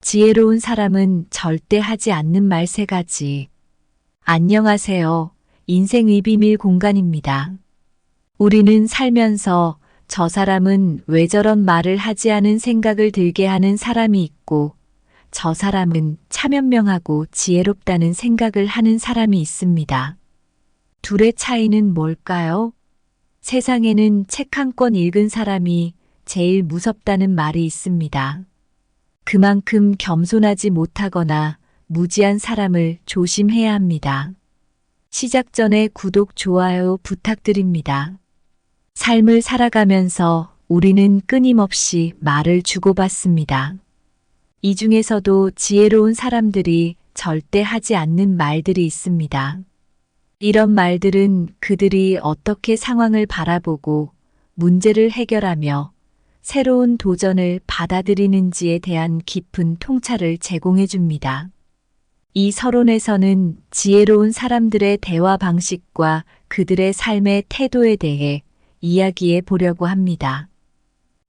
지혜로운 사람은 절대 하지 않는 말 3가지. 안녕하세요. 인생의 비밀 공간입니다. 우리는 살면서 저 사람은 왜 저런 말을 하지 않은 생각을 들게 하는 사람이 있고, 저 사람은 참 현명하고 지혜롭다는 생각을 하는 사람이 있습니다. 둘의 차이는 뭘까요? 세상에는 책 한 권 읽은 사람이 제일 무섭다는 말이 있습니다. 그만큼 겸손하지 못하거나 무지한 사람을 조심해야 합니다. 시작 전에 구독, 좋아요 부탁드립니다. 삶을 살아가면서 우리는 끊임없이 말을 주고받습니다. 이 중에서도 지혜로운 사람들이 절대 하지 않는 말들이 있습니다. 이런 말들은 그들이 어떻게 상황을 바라보고 문제를 해결하며 새로운 도전을 받아들이는지에 대한 깊은 통찰을 제공해 줍니다. 이 서론에서는 지혜로운 사람들의 대화 방식과 그들의 삶의 태도에 대해 이야기해 보려고 합니다.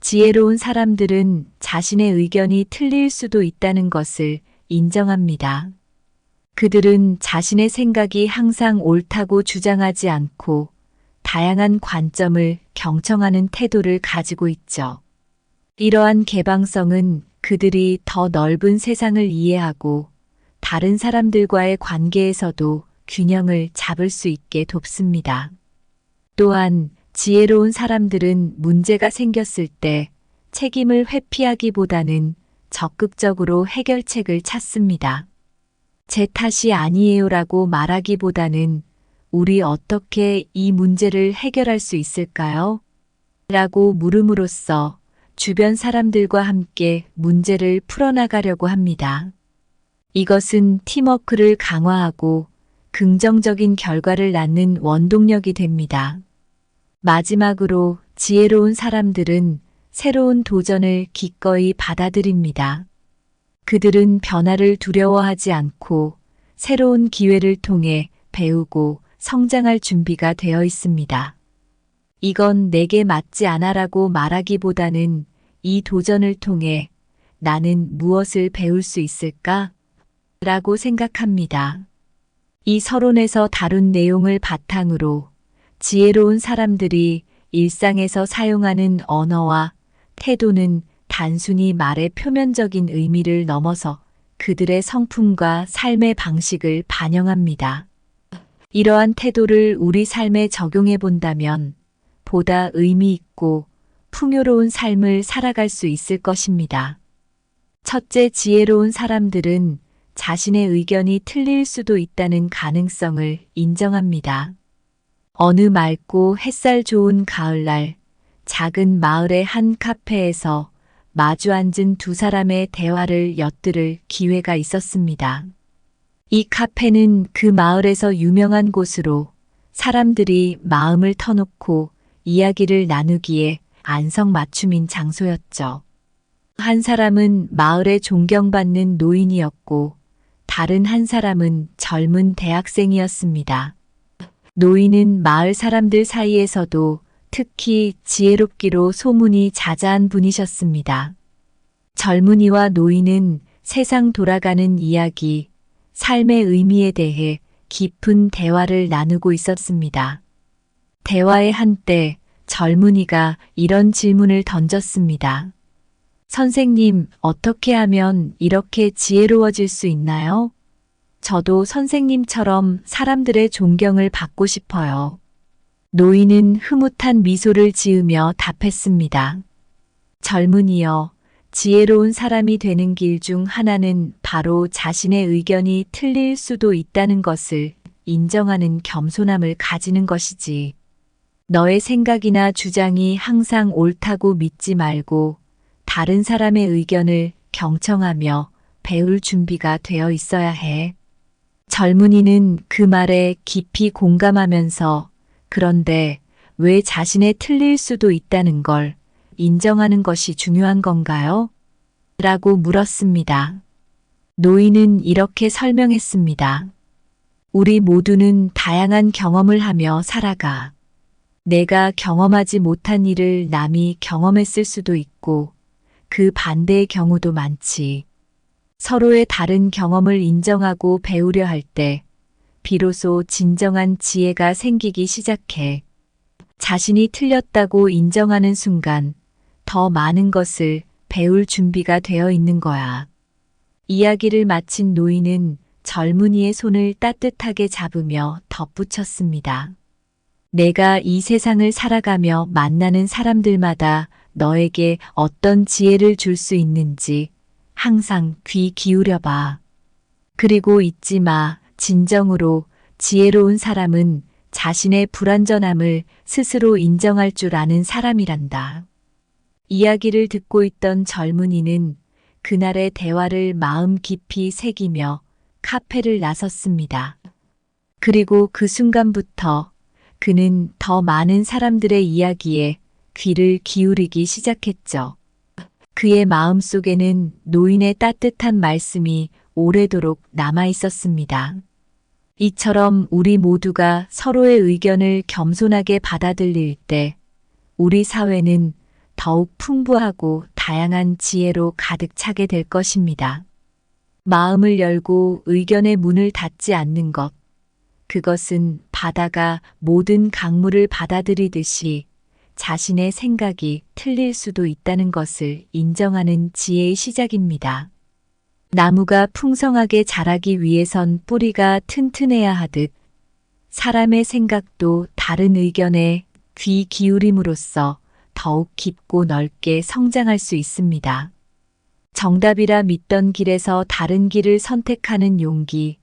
지혜로운 사람들은 자신의 의견이 틀릴 수도 있다는 것을 인정합니다. 그들은 자신의 생각이 항상 옳다고 주장하지 않고 다양한 관점을 경청하는 태도를 가지고 있죠. 이러한 개방성은 그들이 더 넓은 세상을 이해하고 다른 사람들과의 관계에서도 균형을 잡을 수 있게 돕습니다. 또한 지혜로운 사람들은 문제가 생겼을 때 책임을 회피하기보다는 적극적으로 해결책을 찾습니다. 제 탓이 아니에요라고 말하기보다는 우리 어떻게 이 문제를 해결할 수 있을까요? 라고 물음으로써 주변 사람들과 함께 문제를 풀어나가려고 합니다. 이것은 팀워크를 강화하고 긍정적인 결과를 낳는 원동력이 됩니다. 마지막으로 지혜로운 사람들은 새로운 도전을 기꺼이 받아들입니다. 그들은 변화를 두려워하지 않고 새로운 기회를 통해 배우고 성장할 준비가 되어 있습니다. 이건 내게 맞지 않아라고 말하기보다는 이 도전을 통해 나는 무엇을 배울 수 있을까? 라고 생각합니다. 이 서론에서 다룬 내용을 바탕으로 지혜로운 사람들이 일상에서 사용하는 언어와 태도는 단순히 말의 표면적인 의미를 넘어서 그들의 성품과 삶의 방식을 반영합니다. 이러한 태도를 우리 삶에 적용해 본다면 보다 의미 있고 풍요로운 삶을 살아갈 수 있을 것입니다. 첫째, 지혜로운 사람들은 자신의 의견이 틀릴 수도 있다는 가능성을 인정합니다. 어느 맑고 햇살 좋은 가을날, 작은 마을의 한 카페에서 마주 앉은 두 사람의 대화를 엿들을 기회가 있었습니다. 이 카페는 그 마을에서 유명한 곳으로 사람들이 마음을 터놓고 이야기를 나누기에 안성맞춤인 장소였죠. 한 사람은 마을에 존경받는 노인이었고 다른 한 사람은 젊은 대학생이었습니다. 노인은 마을 사람들 사이에서도 특히 지혜롭기로 소문이 자자한 분이셨습니다. 젊은이와 노인은 세상 돌아가는 이야기, 삶의 의미에 대해 깊은 대화를 나누고 있었습니다. 대화의 한때 젊은이가 이런 질문을 던졌습니다. 선생님, 어떻게 하면 이렇게 지혜로워질 수 있나요? 저도 선생님처럼 사람들의 존경을 받고 싶어요. 노인은 흐뭇한 미소를 지으며 답했습니다. 젊은이여, 지혜로운 사람이 되는 길 중 하나는 바로 자신의 의견이 틀릴 수도 있다는 것을 인정하는 겸손함을 가지는 것이지. 너의 생각이나 주장이 항상 옳다고 믿지 말고 다른 사람의 의견을 경청하며 배울 준비가 되어 있어야 해. 젊은이는 그 말에 깊이 공감하면서 그런데 왜 자신의 틀릴 수도 있다는 걸 인정하는 것이 중요한 건가요? 라고 물었습니다. 노인은 이렇게 설명했습니다. 우리 모두는 다양한 경험을 하며 살아가. 내가 경험하지 못한 일을 남이 경험했을 수도 있고 그 반대의 경우도 많지. 서로의 다른 경험을 인정하고 배우려 할 때, 비로소 진정한 지혜가 생기기 시작해. 자신이 틀렸다고 인정하는 순간, 더 많은 것을 배울 준비가 되어 있는 거야. 이야기를 마친 노인은 젊은이의 손을 따뜻하게 잡으며 덧붙였습니다. 내가 이 세상을 살아가며 만나는 사람들마다 너에게 어떤 지혜를 줄 수 있는지 항상 귀 기울여 봐. 그리고 잊지 마. 진정으로 지혜로운 사람은 자신의 불완전함을 스스로 인정할 줄 아는 사람이란다. 이야기를 듣고 있던 젊은이는 그날의 대화를 마음 깊이 새기며 카페를 나섰습니다. 그리고 그 순간부터 그는 더 많은 사람들의 이야기에 귀를 기울이기 시작했죠. 그의 마음 속에는 노인의 따뜻한 말씀이 오래도록 남아 있었습니다. 이처럼 우리 모두가 서로의 의견을 겸손하게 받아들일 때 우리 사회는 더욱 풍부하고 다양한 지혜로 가득 차게 될 것입니다. 마음을 열고 의견의 문을 닫지 않는 것, 그것은 바다가 모든 강물을 받아들이듯이 자신의 생각이 틀릴 수도 있다는 것을 인정하는 지혜의 시작입니다. 나무가 풍성하게 자라기 위해선 뿌리가 튼튼해야 하듯 사람의 생각도 다른 의견에 귀 기울임으로써 더욱 깊고 넓게 성장할 수 있습니다. 정답이라 믿던 길에서 다른 길을 선택하는 용기,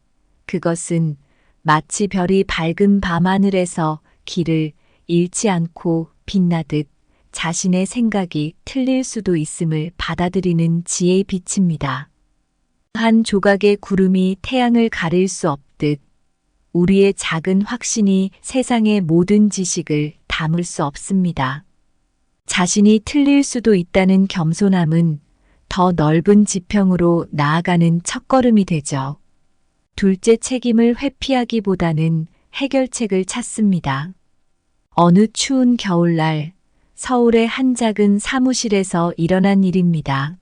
그것은 마치 별이 밝은 밤하늘에서 길을 잃지 않고 빛나듯 자신의 생각이 틀릴 수도 있음을 받아들이는 지혜의 빛입니다. 한 조각의 구름이 태양을 가릴 수 없듯 우리의 작은 확신이 세상의 모든 지식을 담을 수 없습니다. 자신이 틀릴 수도 있다는 겸손함은 더 넓은 지평으로 나아가는 첫걸음이 되죠. 둘째, 책임을 회피하기보다는 해결책을 찾습니다. 어느 추운 겨울날 서울의 한 작은 사무실에서 일어난 일입니다.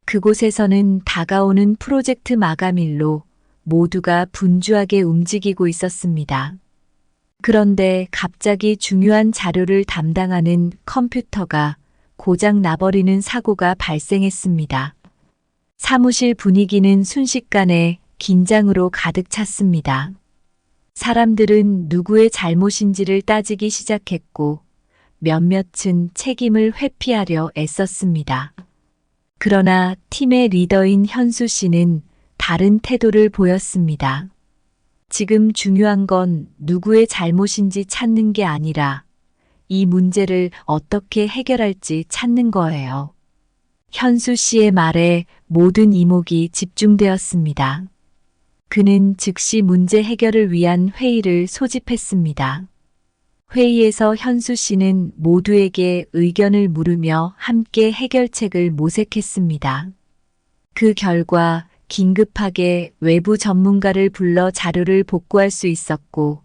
그곳에서는 다가오는 프로젝트 마감일로 모두가 분주하게 움직이고 있었습니다. 그런데 갑자기 중요한 자료를 담당하는 컴퓨터가 고장 나버리는 사고가 발생했습니다. 사무실 분위기는 순식간에 긴장으로 가득 찼습니다. 사람들은 누구의 잘못인지를 따지기 시작했고 몇몇은 책임을 회피하려 애썼습니다. 그러나 팀의 리더인 현수 씨는 다른 태도를 보였습니다. 지금 중요한 건 누구의 잘못인지 찾는 게 아니라 이 문제를 어떻게 해결할지 찾는 거예요. 현수 씨의 말에 모든 이목이 집중되었습니다. 그는 즉시 문제 해결을 위한 회의를 소집했습니다. 회의에서 현수 씨는 모두에게 의견을 물으며 함께 해결책을 모색했습니다. 그 결과 긴급하게 외부 전문가를 불러 자료를 복구할 수 있었고,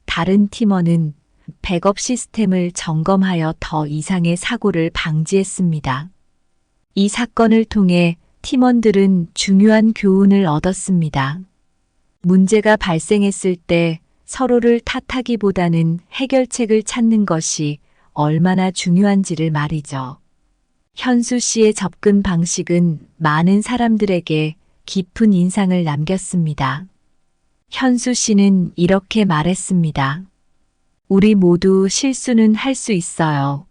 다른 팀원은 백업 시스템을 점검하여 더 이상의 사고를 방지했습니다. 이 사건을 통해 팀원들은 중요한 교훈을 얻었습니다. 문제가 발생했을 때 서로를 탓하기보다는 해결책을 찾는 것이 얼마나 중요한지를 말이죠. 현수 씨의 접근 방식은 많은 사람들에게 깊은 인상을 남겼습니다. 현수 씨는 이렇게 말했습니다. 우리 모두 실수는 할 수 있어요.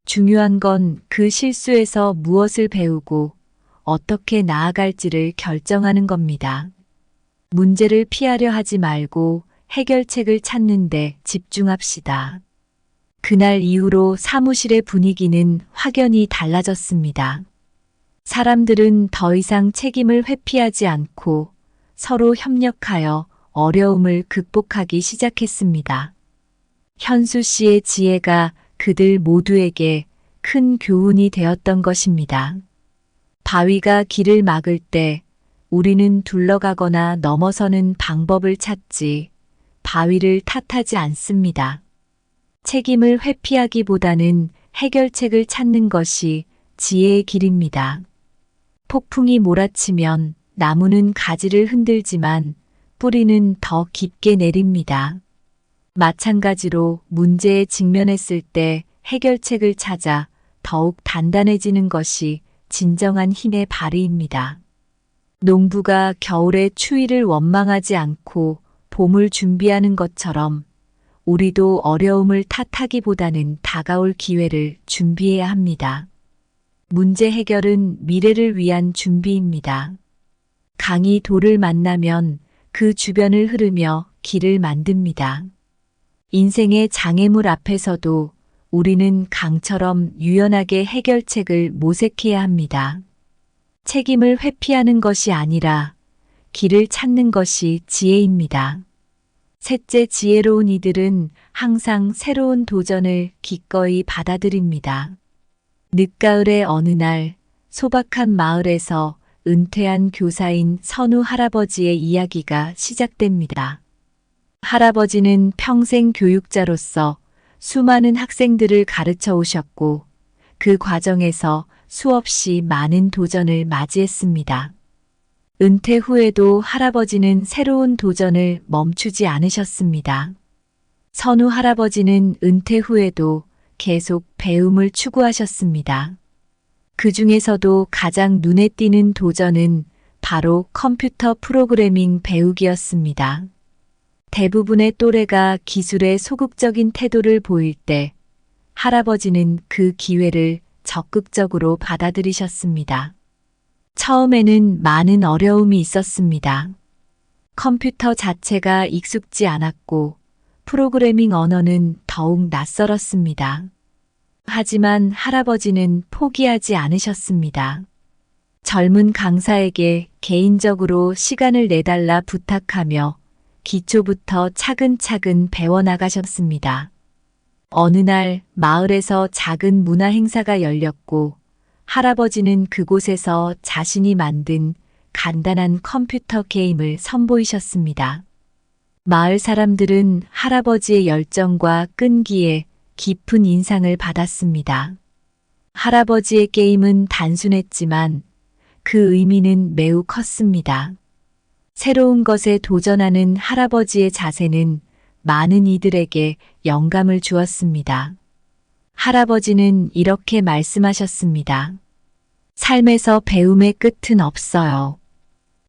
중요한 건 그 실수에서 무엇을 배우고 어떻게 나아갈지를 결정하는 겁니다. 문제를 피하려 하지 말고 해결책을 찾는 데 집중합시다. 그날 이후로 사무실의 분위기는 확연히 달라졌습니다. 사람들은 더 이상 책임을 회피하지 않고 서로 협력하여 어려움을 극복하기 시작했습니다. 현수 씨의 지혜가 그들 모두에게 큰 교훈이 되었던 것입니다. 바위가 길을 막을 때 우리는 둘러가거나 넘어서는 방법을 찾지 바위를 탓하지 않습니다. 책임을 회피하기보다는 해결책을 찾는 것이 지혜의 길입니다. 폭풍이 몰아치면 나무는 가지를 흔들지만 뿌리는 더 깊게 내립니다. 마찬가지로 문제에 직면했을 때 해결책을 찾아 더욱 단단해지는 것이 진정한 힘의 발휘입니다. 농부가 겨울의 추위를 원망하지 않고 봄을 준비하는 것처럼 우리도 어려움을 탓하기보다는 다가올 기회를 준비해야 합니다. 문제 해결은 미래를 위한 준비입니다. 강이 돌을 만나면 그 주변을 흐르며 길을 만듭니다. 인생의 장애물 앞에서도 우리는 강처럼 유연하게 해결책을 모색해야 합니다. 책임을 회피하는 것이 아니라 길을 찾는 것이 지혜입니다. 셋째, 지혜로운 이들은 항상 새로운 도전을 기꺼이 받아들입니다. 늦가을의 어느 날 소박한 마을에서 은퇴한 교사인 선우 할아버지의 이야기가 시작됩니다. 할아버지는 평생 교육자로서 수많은 학생들을 가르쳐 오셨고 그 과정에서 수없이 많은 도전을 맞이했습니다. 은퇴 후에도 할아버지는 새로운 도전을 멈추지 않으셨습니다. 선우 할아버지는 은퇴 후에도 계속 배움을 추구하셨습니다. 그 중에서도 가장 눈에 띄는 도전은 바로 컴퓨터 프로그래밍 배우기였습니다. 대부분의 또래가 기술에 소극적인 태도를 보일 때 할아버지는 그 기회를 적극적으로 받아들이셨습니다. 처음에는 많은 어려움이 있었습니다. 컴퓨터 자체가 익숙지 않았고 프로그래밍 언어는 더욱 낯설었습니다. 하지만 할아버지는 포기하지 않으셨습니다. 젊은 강사에게 개인적으로 시간을 내달라 부탁하며 기초부터 차근차근 배워나가셨습니다. 어느 날 마을에서 작은 문화 행사가 열렸고 할아버지는 그곳에서 자신이 만든 간단한 컴퓨터 게임을 선보이셨습니다. 마을 사람들은 할아버지의 열정과 끈기에 깊은 인상을 받았습니다. 할아버지의 게임은 단순했지만 그 의미는 매우 컸습니다. 새로운 것에 도전하는 할아버지의 자세는 많은 이들에게 영감을 주었습니다. 할아버지는 이렇게 말씀하셨습니다. 삶에서 배움의 끝은 없어요.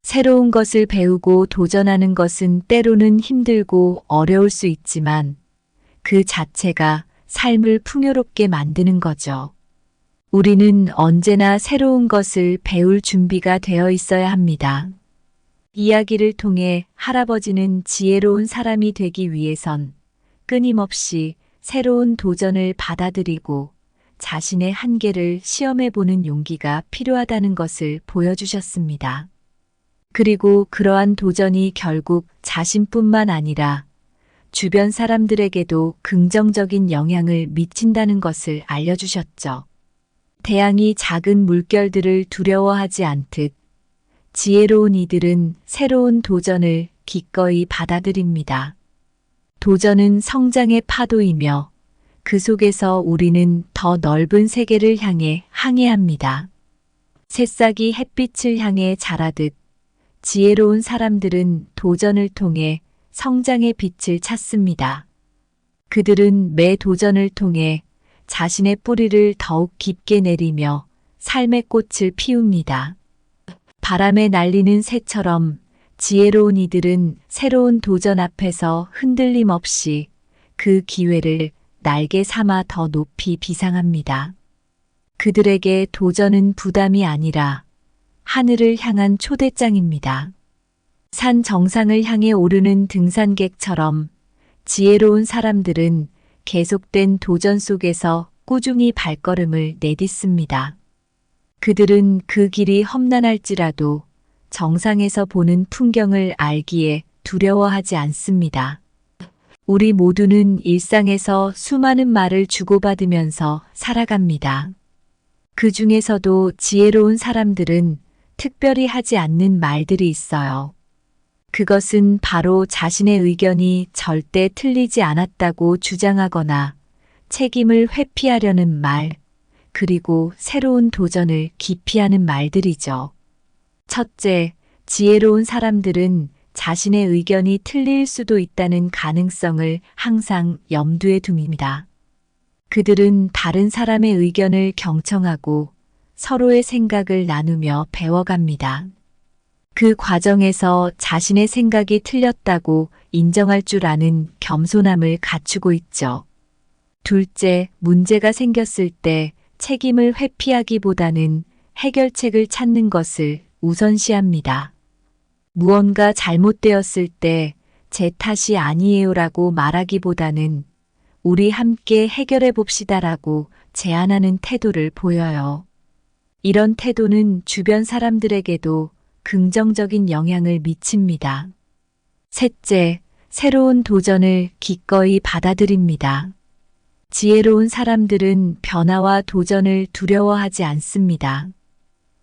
새로운 것을 배우고 도전하는 것은 때로는 힘들고 어려울 수 있지만 그 자체가 삶을 풍요롭게 만드는 거죠. 우리는 언제나 새로운 것을 배울 준비가 되어 있어야 합니다. 이야기를 통해 할아버지는 지혜로운 사람이 되기 위해선 끊임없이 새로운 도전을 받아들이고 자신의 한계를 시험해 보는 용기가 필요하다는 것을 보여주셨습니다. 그리고 그러한 도전이 결국 자신뿐만 아니라 주변 사람들에게도 긍정적인 영향을 미친다는 것을 알려주셨죠. 태양이 작은 물결들을 두려워하지 않듯 지혜로운 이들은 새로운 도전을 기꺼이 받아들입니다. 도전은 성장의 파도이며 그 속에서 우리는 더 넓은 세계를 향해 항해합니다. 새싹이 햇빛을 향해 자라듯 지혜로운 사람들은 도전을 통해 성장의 빛을 찾습니다. 그들은 매 도전을 통해 자신의 뿌리를 더욱 깊게 내리며 삶의 꽃을 피웁니다. 바람에 날리는 새처럼 지혜로운 이들은 새로운 도전 앞에서 흔들림 없이 그 기회를 날개 삼아 더 높이 비상합니다. 그들에게 도전은 부담이 아니라 하늘을 향한 초대장입니다. 산 정상을 향해 오르는 등산객처럼 지혜로운 사람들은 계속된 도전 속에서 꾸준히 발걸음을 내딛습니다. 그들은 그 길이 험난할지라도 정상에서 보는 풍경을 알기에 두려워하지 않습니다. 우리 모두는 일상에서 수많은 말을 주고받으면서 살아갑니다. 그 중에서도 지혜로운 사람들은 특별히 하지 않는 말들이 있어요. 그것은 바로 자신의 의견이 절대 틀리지 않았다고 주장하거나 책임을 회피하려는 말, 그리고 새로운 도전을 기피하는 말들이죠. 첫째, 지혜로운 사람들은 자신의 의견이 틀릴 수도 있다는 가능성을 항상 염두에 둡니다. 그들은 다른 사람의 의견을 경청하고 서로의 생각을 나누며 배워갑니다. 그 과정에서 자신의 생각이 틀렸다고 인정할 줄 아는 겸손함을 갖추고 있죠. 둘째, 문제가 생겼을 때 책임을 회피하기보다는 해결책을 찾는 것을 우선시합니다. 무언가 잘못되었을 때 제 탓이 아니에요라고 말하기보다는 우리 함께 해결해 봅시다라고 제안하는 태도를 보여요. 이런 태도는 주변 사람들에게도 긍정적인 영향을 미칩니다. 셋째, 새로운 도전을 기꺼이 받아들입니다. 지혜로운 사람들은 변화와 도전을 두려워하지 않습니다.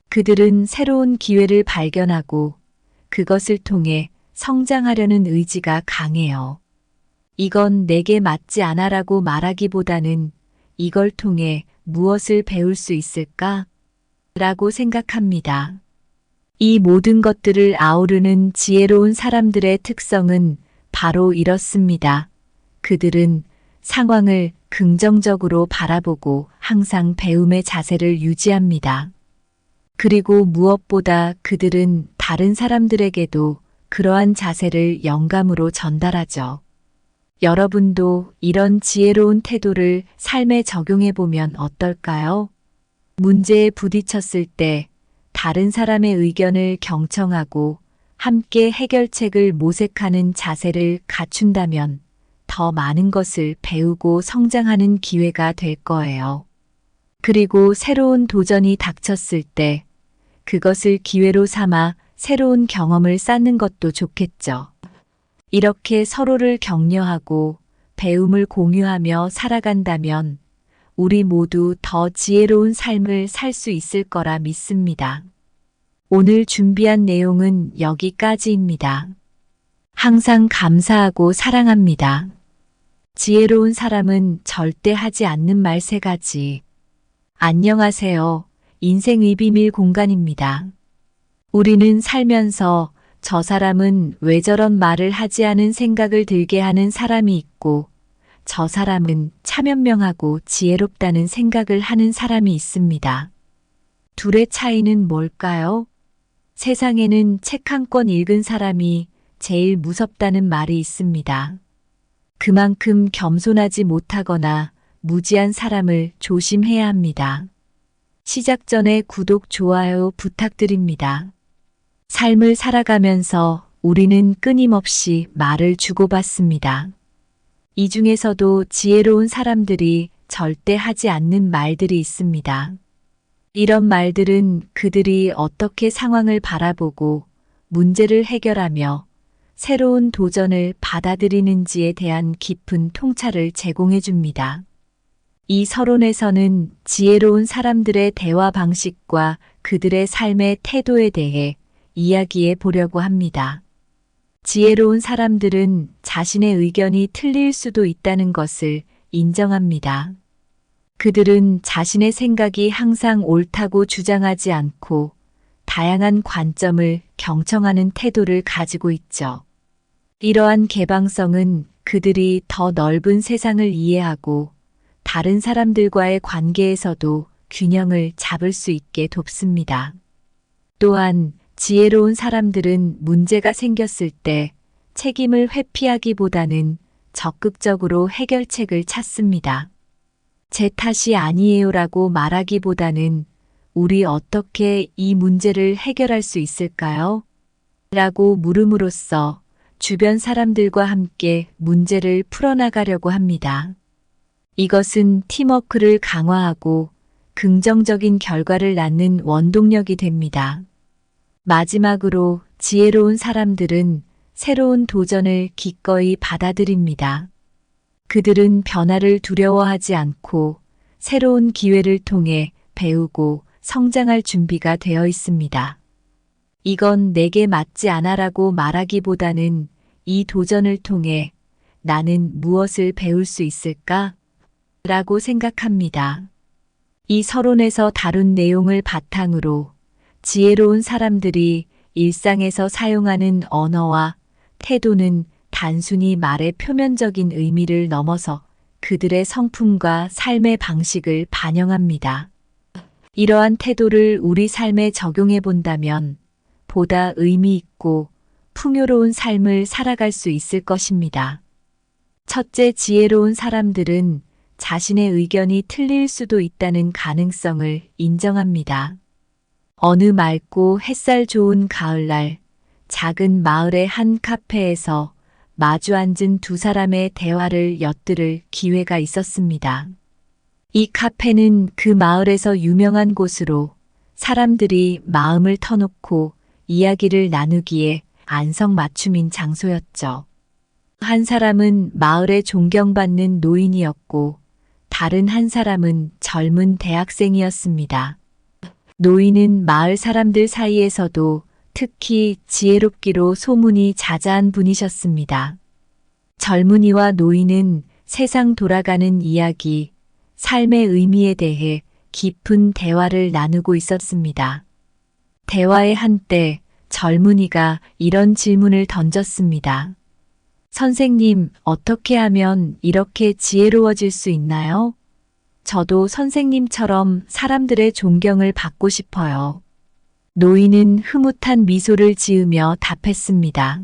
그들은 새로운 기회를 발견하고 그것을 통해 성장하려는 의지가 강해요. 이건 내게 맞지 않아라고 말하기보다는 이걸 통해 무엇을 배울 수 있을까? 라고 생각합니다. 이 모든 것들을 아우르는 지혜로운 사람들의 특성은 바로 이렇습니다. 그들은 상황을 긍정적으로 바라보고 항상 배움의 자세를 유지합니다. 그리고 무엇보다 그들은 다른 사람들에게도 그러한 자세를 영감으로 전달하죠. 여러분도 이런 지혜로운 태도를 삶에 적용해 보면 어떨까요? 문제에 부딪혔을 때 다른 사람의 의견을 경청하고 함께 해결책을 모색하는 자세를 갖춘다면 더 많은 것을 배우고 성장하는 기회가 될 거예요. 그리고 새로운 도전이 닥쳤을 때 그것을 기회로 삼아 새로운 경험을 쌓는 것도 좋겠죠. 이렇게 서로를 격려하고 배움을 공유하며 살아간다면 우리 모두 더 지혜로운 삶을 살 수 있을 거라 믿습니다. 오늘 준비한 내용은 여기까지입니다. 항상 감사하고 사랑합니다. 지혜로운 사람은 절대 하지 않는 말 3가지. 안녕하세요. 인생의 비밀 공간입니다. 우리는 살면서 저 사람은 왜 저런 말을 하지 않은 생각을 들게 하는 사람이 있고 저 사람은 참 현명하고 지혜롭다는 생각을 하는 사람이 있습니다. 둘의 차이는 뭘까요? 세상에는 책 한 권 읽은 사람이 제일 무섭다는 말이 있습니다. 그만큼 겸손하지 못하거나 무지한 사람을 조심해야 합니다. 시작 전에 구독, 좋아요 부탁드립니다. 삶을 살아가면서 우리는 끊임없이 말을 주고받습니다. 이 중에서도 지혜로운 사람들이 절대 하지 않는 말들이 있습니다. 이런 말들은 그들이 어떻게 상황을 바라보고 문제를 해결하며 새로운 도전을 받아들이는지에 대한 깊은 통찰을 제공해 줍니다. 이 서론에서는 지혜로운 사람들의 대화 방식과 그들의 삶의 태도에 대해 이야기해 보려고 합니다. 지혜로운 사람들은 자신의 의견이 틀릴 수도 있다는 것을 인정합니다. 그들은 자신의 생각이 항상 옳다고 주장하지 않고 다양한 관점을 경청하는 태도를 가지고 있죠. 이러한 개방성은 그들이 더 넓은 세상을 이해하고 다른 사람들과의 관계에서도 균형을 잡을 수 있게 돕습니다. 또한 지혜로운 사람들은 문제가 생겼을 때 책임을 회피하기보다는 적극적으로 해결책을 찾습니다. 제 탓이 아니에요라고 말하기보다는 우리 어떻게 이 문제를 해결할 수 있을까요? 라고 물음으로써 주변 사람들과 함께 문제를 풀어나가려고 합니다. 이것은 팀워크를 강화하고 긍정적인 결과를 낳는 원동력이 됩니다. 마지막으로 지혜로운 사람들은 새로운 도전을 기꺼이 받아들입니다. 그들은 변화를 두려워하지 않고 새로운 기회를 통해 배우고 성장할 준비가 되어 있습니다. 이건 내게 맞지 않아라고 말하기보다는 이 도전을 통해 나는 무엇을 배울 수 있을까? 라고 생각합니다. 이 서론에서 다룬 내용을 바탕으로 지혜로운 사람들이 일상에서 사용하는 언어와 태도는 단순히 말의 표면적인 의미를 넘어서 그들의 성품과 삶의 방식을 반영합니다. 이러한 태도를 우리 삶에 적용해 본다면 보다 의미 있고 풍요로운 삶을 살아갈 수 있을 것입니다. 첫째, 지혜로운 사람들은 자신의 의견이 틀릴 수도 있다는 가능성을 인정합니다. 어느 맑고 햇살 좋은 가을날, 작은 마을의 한 카페에서 마주 앉은 두 사람의 대화를 엿들을 기회가 있었습니다. 이 카페는 그 마을에서 유명한 곳으로 사람들이 마음을 터놓고 이야기를 나누기에 안성맞춤인 장소였죠. 한 사람은 마을에 존경받는 노인이었고 다른 한 사람은 젊은 대학생이었습니다. 노인은 마을 사람들 사이에서도 특히 지혜롭기로 소문이 자자한 분이셨습니다. 젊은이와 노인은 세상 돌아가는 이야기, 삶의 의미에 대해 깊은 대화를 나누고 있었습니다. 대화의 한때 젊은이가 이런 질문을 던졌습니다. 선생님, 어떻게 하면 이렇게 지혜로워질 수 있나요? 저도 선생님처럼 사람들의 존경을 받고 싶어요. 노인은 흐뭇한 미소를 지으며 답했습니다.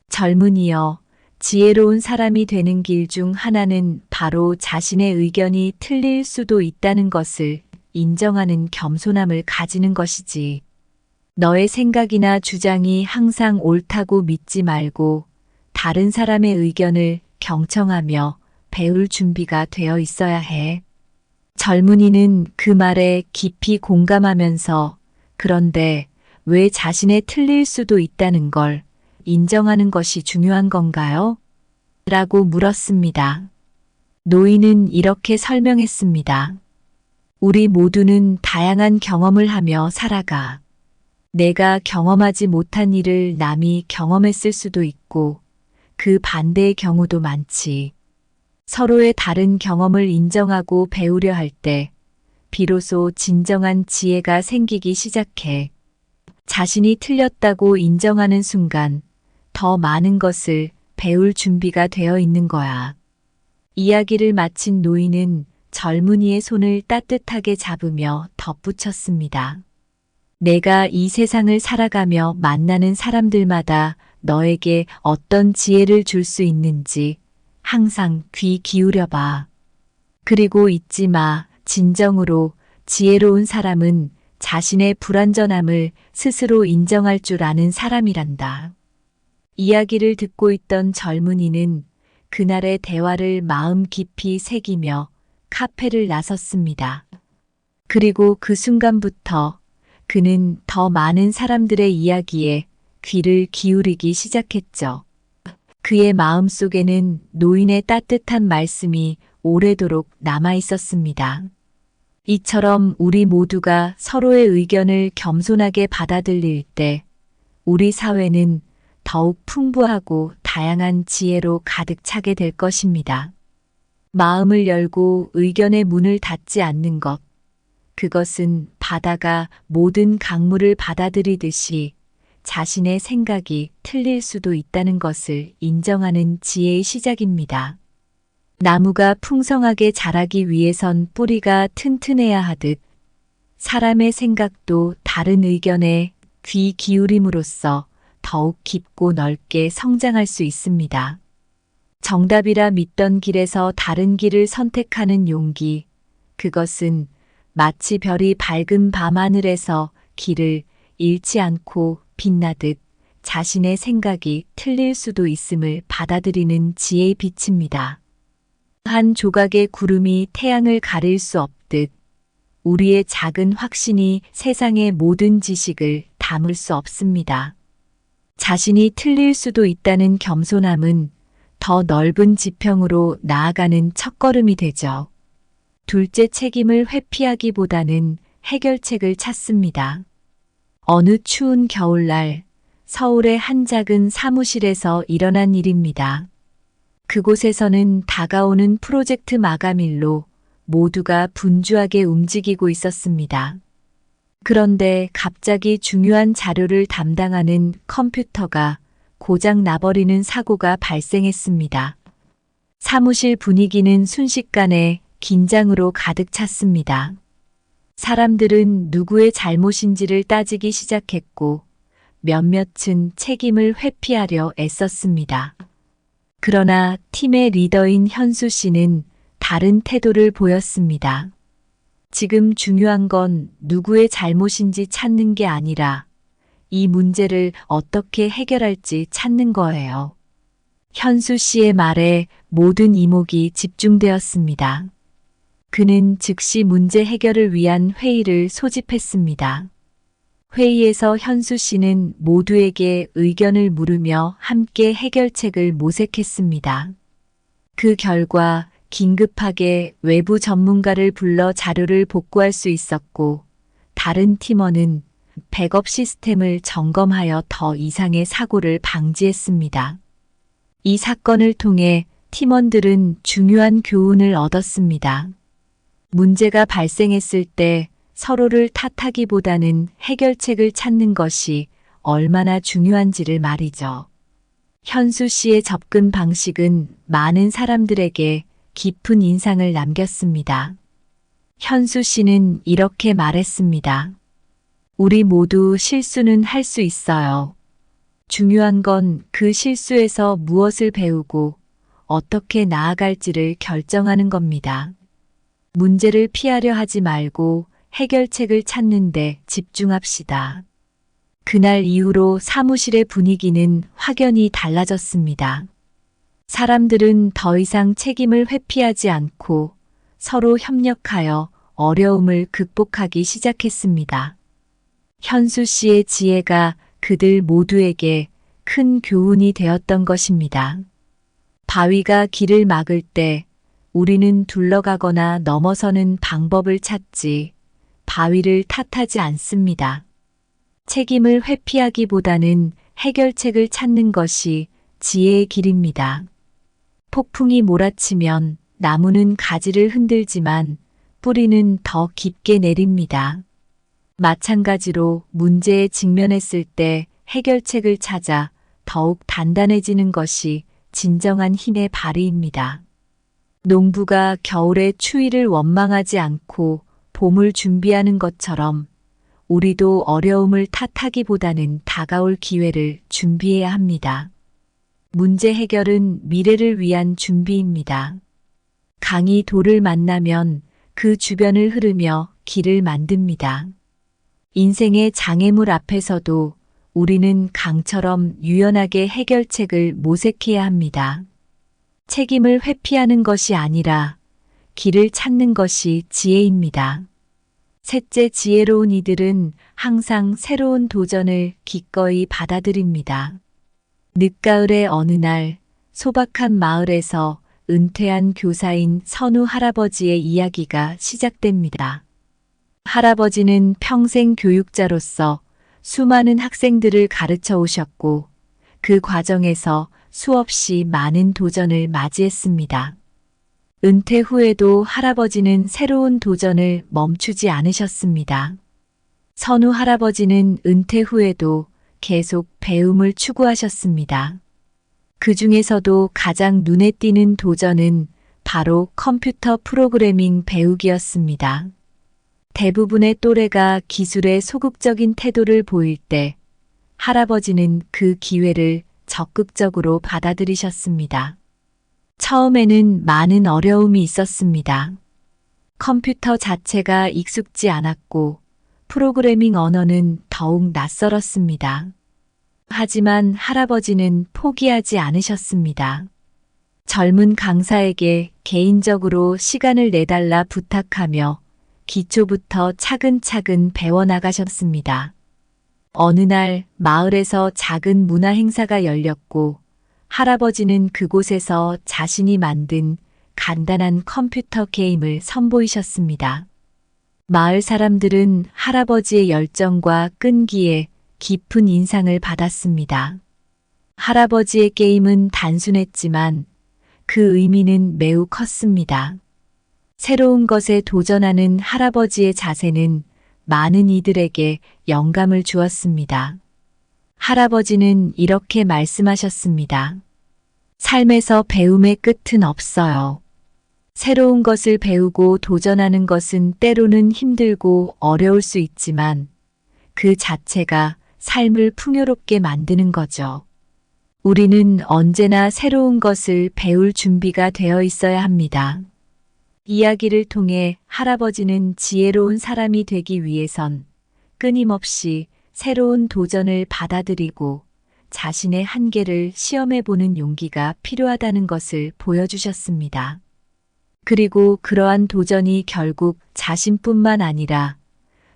젊은이여, 지혜로운 사람이 되는 길 중 하나는 바로 자신의 의견이 틀릴 수도 있다는 것을 인정하는 겸손함을 가지는 것이지. 너의 생각이나 주장이 항상 옳다고 믿지 말고 다른 사람의 의견을 경청하며 배울 준비가 되어 있어야 해. 젊은이는 그 말에 깊이 공감하면서 그런데 왜 자신의 틀릴 수도 있다는 걸 인정하는 것이 중요한 건가요? 라고 물었습니다. 노인은 이렇게 설명했습니다. 우리 모두는 다양한 경험을 하며 살아가. 내가 경험하지 못한 일을 남이 경험했을 수도 있고 그 반대의 경우도 많지. 서로의 다른 경험을 인정하고 배우려 할 때 비로소 진정한 지혜가 생기기 시작해. 자신이 틀렸다고 인정하는 순간 더 많은 것을 배울 준비가 되어 있는 거야. 이야기를 마친 노인은 젊은이의 손을 따뜻하게 잡으며 덧붙였습니다. 내가 이 세상을 살아가며 만나는 사람들마다 너에게 어떤 지혜를 줄 수 있는지 항상 귀 기울여 봐. 그리고 잊지 마. 진정으로 지혜로운 사람은 자신의 불완전함을 스스로 인정할 줄 아는 사람이란다. 이야기를 듣고 있던 젊은이는 그날의 대화를 마음 깊이 새기며 카페를 나섰습니다. 그리고 그 순간부터 그는 더 많은 사람들의 이야기에 귀를 기울이기 시작했죠. 그의 마음 속에는 노인의 따뜻한 말씀이 오래도록 남아 있었습니다. 이처럼 우리 모두가 서로의 의견을 겸손하게 받아들일 때 우리 사회는 더욱 풍부하고 다양한 지혜로 가득 차게 될 것입니다. 마음을 열고 의견의 문을 닫지 않는 것, 그것은 바다가 모든 강물을 받아들이듯이 자신의 생각이 틀릴 수도 있다는 것을 인정하는 지혜의 시작입니다. 나무가 풍성하게 자라기 위해선 뿌리가 튼튼해야 하듯 사람의 생각도 다른 의견에 귀 기울임으로써 더욱 깊고 넓게 성장할 수 있습니다. 정답이라 믿던 길에서 다른 길을 선택하는 용기, 그것은 마치 별이 밝은 밤하늘에서 길을 잃지 않고 빛나듯 자신의 생각이 틀릴 수도 있음을 받아들이는 지혜의 빛입니다. 한 조각의 구름이 태양을 가릴 수 없듯 우리의 작은 확신이 세상의 모든 지식을 담을 수 없습니다. 자신이 틀릴 수도 있다는 겸손함은 더 넓은 지평으로 나아가는 첫걸음이 되죠. 둘째, 책임을 회피하기보다는 해결책을 찾습니다. 어느 추운 겨울날 서울의 한 작은 사무실에서 일어난 일입니다. 그곳에서는 다가오는 프로젝트 마감일로 모두가 분주하게 움직이고 있었습니다. 그런데 갑자기 중요한 자료를 담당하는 컴퓨터가 고장 나버리는 사고가 발생했습니다. 사무실 분위기는 순식간에 긴장으로 가득 찼습니다. 사람들은 누구의 잘못인지를 따지기 시작했고 몇몇은 책임을 회피하려 애썼습니다. 그러나 팀의 리더인 현수 씨는 다른 태도를 보였습니다. 지금 중요한 건 누구의 잘못인지 찾는 게 아니라 이 문제를 어떻게 해결할지 찾는 거예요. 현수 씨의 말에 모든 이목이 집중되었습니다. 그는 즉시 문제 해결을 위한 회의를 소집했습니다. 회의에서 현수 씨는 모두에게 의견을 물으며 함께 해결책을 모색했습니다. 그 결과 긴급하게 외부 전문가를 불러 자료를 복구할 수 있었고, 다른 팀원은 백업 시스템을 점검하여 더 이상의 사고를 방지했습니다. 이 사건을 통해 팀원들은 중요한 교훈을 얻었습니다. 문제가 발생했을 때 서로를 탓하기보다는 해결책을 찾는 것이 얼마나 중요한지를 말이죠. 현수 씨의 접근 방식은 많은 사람들에게 깊은 인상을 남겼습니다. 현수 씨는 이렇게 말했습니다. 우리 모두 실수는 할 수 있어요. 중요한 건 그 실수에서 무엇을 배우고 어떻게 나아갈지를 결정하는 겁니다. 문제를 피하려 하지 말고 해결책을 찾는 데 집중합시다. 그날 이후로 사무실의 분위기는 확연히 달라졌습니다. 사람들은 더 이상 책임을 회피하지 않고 서로 협력하여 어려움을 극복하기 시작했습니다. 현수 씨의 지혜가 그들 모두에게 큰 교훈이 되었던 것입니다. 바위가 길을 막을 때 우리는 둘러가거나 넘어서는 방법을 찾지 바위를 탓하지 않습니다. 책임을 회피하기보다는 해결책을 찾는 것이 지혜의 길입니다. 폭풍이 몰아치면 나무는 가지를 흔들지만 뿌리는 더 깊게 내립니다. 마찬가지로 문제에 직면했을 때 해결책을 찾아 더욱 단단해지는 것이 진정한 힘의 발휘입니다. 농부가 겨울의 추위를 원망하지 않고 봄을 준비하는 것처럼 우리도 어려움을 탓하기보다는 다가올 기회를 준비해야 합니다. 문제 해결은 미래를 위한 준비입니다. 강이 돌을 만나면 그 주변을 흐르며 길을 만듭니다. 인생의 장애물 앞에서도 우리는 강처럼 유연하게 해결책을 모색해야 합니다. 책임을 회피하는 것이 아니라 길을 찾는 것이 지혜입니다. 셋째, 지혜로운 이들은 항상 새로운 도전을 기꺼이 받아들입니다. 늦가을의 어느 날 소박한 마을에서 은퇴한 교사인 선우 할아버지의 이야기가 시작됩니다. 할아버지는 평생 교육자로서 수많은 학생들을 가르쳐 오셨고 그 과정에서 수없이 많은 도전을 맞이했습니다. 은퇴 후에도 할아버지는 새로운 도전을 멈추지 않으셨습니다. 선우 할아버지는 은퇴 후에도 계속 배움을 추구하셨습니다. 그 중에서도 가장 눈에 띄는 도전은 바로 컴퓨터 프로그래밍 배우기였습니다. 대부분의 또래가 기술에 소극적인 태도를 보일 때 할아버지는 그 기회를 적극적으로 받아들이셨습니다. 처음에는 많은 어려움이 있었습니다. 컴퓨터 자체가 익숙지 않았고 프로그래밍 언어는 더욱 낯설었습니다. 하지만 할아버지는 포기하지 않으셨습니다. 젊은 강사에게 개인적으로 시간을 내달라 부탁하며 기초부터 차근차근 배워나가셨습니다. 어느 날 마을에서 작은 문화 행사가 열렸고 할아버지는 그곳에서 자신이 만든 간단한 컴퓨터 게임을 선보이셨습니다. 마을 사람들은 할아버지의 열정과 끈기에 깊은 인상을 받았습니다. 할아버지의 게임은 단순했지만 그 의미는 매우 컸습니다. 새로운 것에 도전하는 할아버지의 자세는 많은 이들에게 영감을 주었습니다. 할아버지는 이렇게 말씀하셨습니다. 삶에서 배움의 끝은 없어요. 새로운 것을 배우고 도전하는 것은 때로는 힘들고 어려울 수 있지만 그 자체가 삶을 풍요롭게 만드는 거죠. 우리는 언제나 새로운 것을 배울 준비가 되어 있어야 합니다. 이야기를 통해 할아버지는 지혜로운 사람이 되기 위해선 끊임없이 새로운 도전을 받아들이고 자신의 한계를 시험해 보는 용기가 필요하다는 것을 보여주셨습니다. 그리고 그러한 도전이 결국 자신뿐만 아니라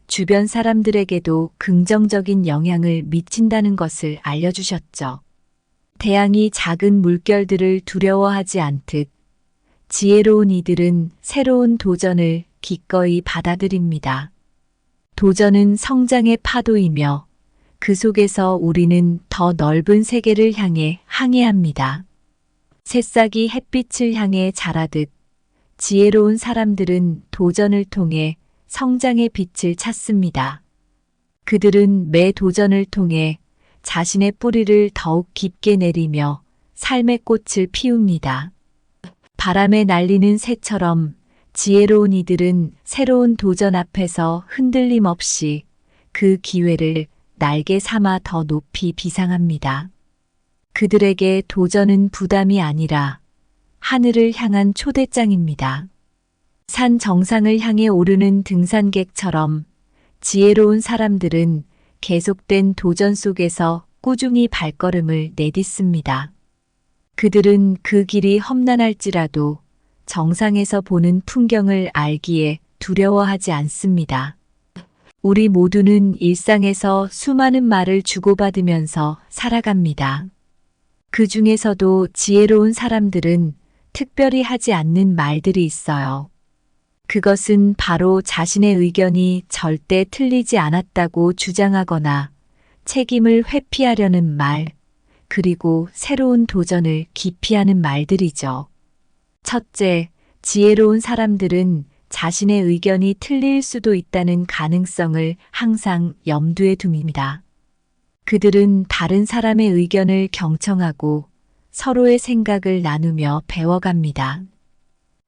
주변 사람들에게도 긍정적인 영향을 미친다는 것을 알려주셨죠. 태양이 작은 물결들을 두려워하지 않듯 지혜로운 이들은 새로운 도전을 기꺼이 받아들입니다. 도전은 성장의 파도이며 그 속에서 우리는 더 넓은 세계를 향해 항해합니다. 새싹이 햇빛을 향해 자라듯 지혜로운 사람들은 도전을 통해 성장의 빛을 찾습니다. 그들은 매 도전을 통해 자신의 뿌리를 더욱 깊게 내리며 삶의 꽃을 피웁니다. 바람에 날리는 새처럼 지혜로운 이들은 새로운 도전 앞에서 흔들림 없이 그 기회를 날개 삼아 더 높이 비상합니다. 그들에게 도전은 부담이 아니라 하늘을 향한 초대장입니다. 산 정상을 향해 오르는 등산객처럼 지혜로운 사람들은 계속된 도전 속에서 꾸준히 발걸음을 내딛습니다. 그들은 그 길이 험난할지라도 정상에서 보는 풍경을 알기에 두려워하지 않습니다. 우리 모두는 일상에서 수많은 말을 주고받으면서 살아갑니다. 그 중에서도 지혜로운 사람들은 특별히 하지 않는 말들이 있어요. 그것은 바로 자신의 의견이 절대 틀리지 않았다고 주장하거나 책임을 회피하려는 말, 그리고 새로운 도전을 기피하는 말들이죠. 첫째, 지혜로운 사람들은 자신의 의견이 틀릴 수도 있다는 가능성을 항상 염두에 둡니다. 그들은 다른 사람의 의견을 경청하고 서로의 생각을 나누며 배워갑니다.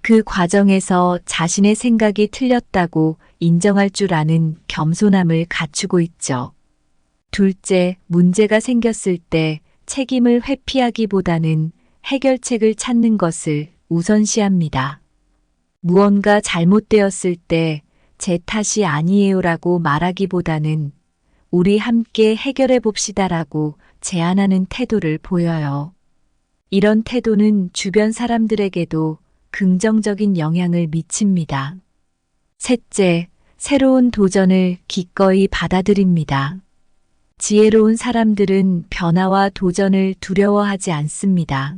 그 과정에서 자신의 생각이 틀렸다고 인정할 줄 아는 겸손함을 갖추고 있죠. 둘째, 문제가 생겼을 때 책임을 회피하기보다는 해결책을 찾는 것을 우선시합니다. 무언가 잘못되었을 때 제 탓이 아니에요라고 말하기보다는 우리 함께 해결해 봅시다라고 제안하는 태도를 보여요. 이런 태도는 주변 사람들에게도 긍정적인 영향을 미칩니다. 셋째, 새로운 도전을 기꺼이 받아들입니다. 지혜로운 사람들은 변화와 도전을 두려워하지 않습니다.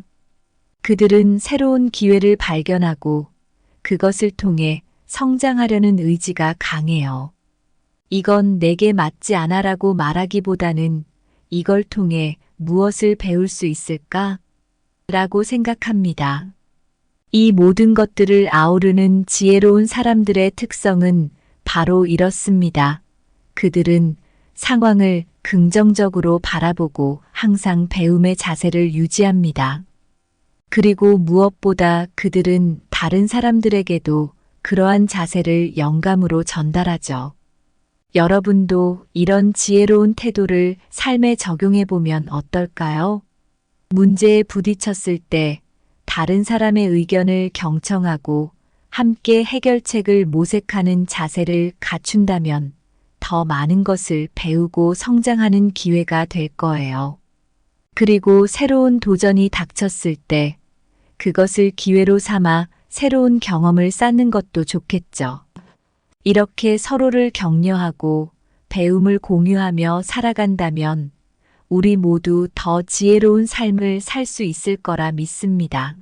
그들은 새로운 기회를 발견하고 그것을 통해 성장하려는 의지가 강해요. 이건 내게 맞지 않아라고 말하기보다는 이걸 통해 무엇을 배울 수 있을까? 라고 생각합니다. 이 모든 것들을 아우르는 지혜로운 사람들의 특성은 바로 이렇습니다. 그들은 상황을 긍정적으로 바라보고 항상 배움의 자세를 유지합니다. 그리고 무엇보다 그들은 다른 사람들에게도 그러한 자세를 영감으로 전달하죠. 여러분도 이런 지혜로운 태도를 삶에 적용해 보면 어떨까요? 문제에 부딪혔을 때 다른 사람의 의견을 경청하고 함께 해결책을 모색하는 자세를 갖춘다면 더 많은 것을 배우고 성장하는 기회가 될 거예요. 그리고 새로운 도전이 닥쳤을 때 그것을 기회로 삼아 새로운 경험을 쌓는 것도 좋겠죠. 이렇게 서로를 격려하고 배움을 공유하며 살아간다면 우리 모두 더 지혜로운 삶을 살 수 있을 거라 믿습니다.